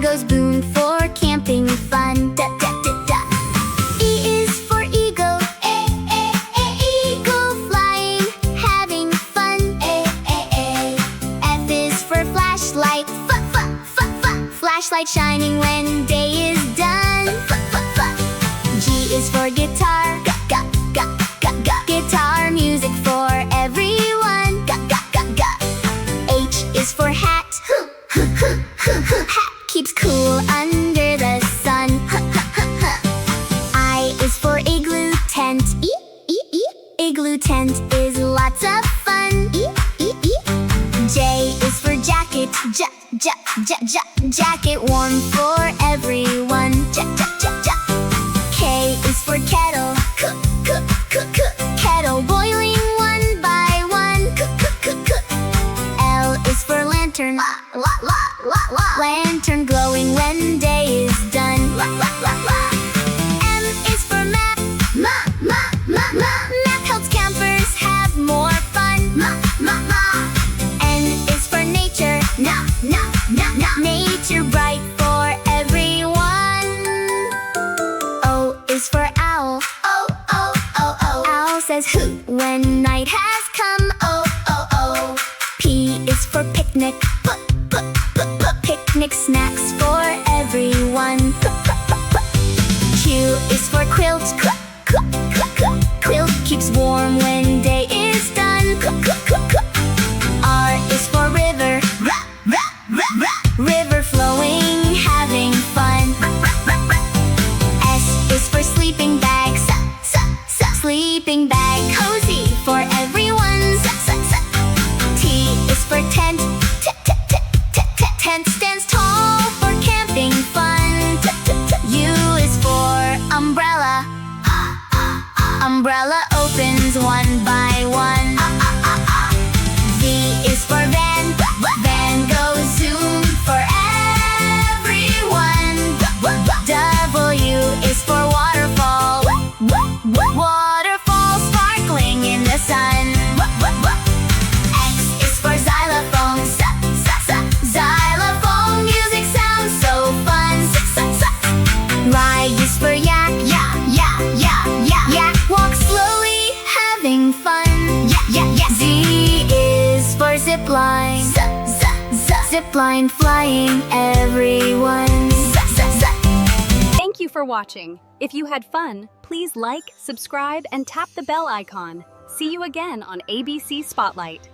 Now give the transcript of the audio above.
goes boom for camping fun. Da, da, da, da. E is for eagle. Eagle flying, having fun. F is for flashlight. Flashlight shining when day is done. G is for guitar. Guitar music for everyone. H is for hat. Hat keeps cool under the sun. I is for igloo tent. Igloo tent is lots of fun. J is for jacket. Jacket warm for everyone. K is for kettle. Kettle boiling one by one. L is for lantern. Lantern glowing when day is done. M is for map. Map helps campers have more fun. N is for nature. Nature bright for everyone. O is for owl. Owl says hoot when night has come. P is for picnic. Picnic snacks for everyone. Q is for quilt. Quilt keeps warm when day is done. R is for river. River flowing, having fun. S is for sleeping bag. Sleeping bag, cozy for everyone. T is for tent. Tent stands tall for camping fun. U is for umbrella. Umbrella opens one by one. V is for van. Van goes zoom for everyone. W is for waterfall. Waterfall sparkling in the sun. X is for xylophone. Xylophone music sounds so fun. Y is for yak. Yak walks slowly, having fun. Z is for zipline. Zipline flying everyone. Thank you for watching. If you had fun, please like, subscribe, and tap the bell icon. See you again on ABC Spotlight.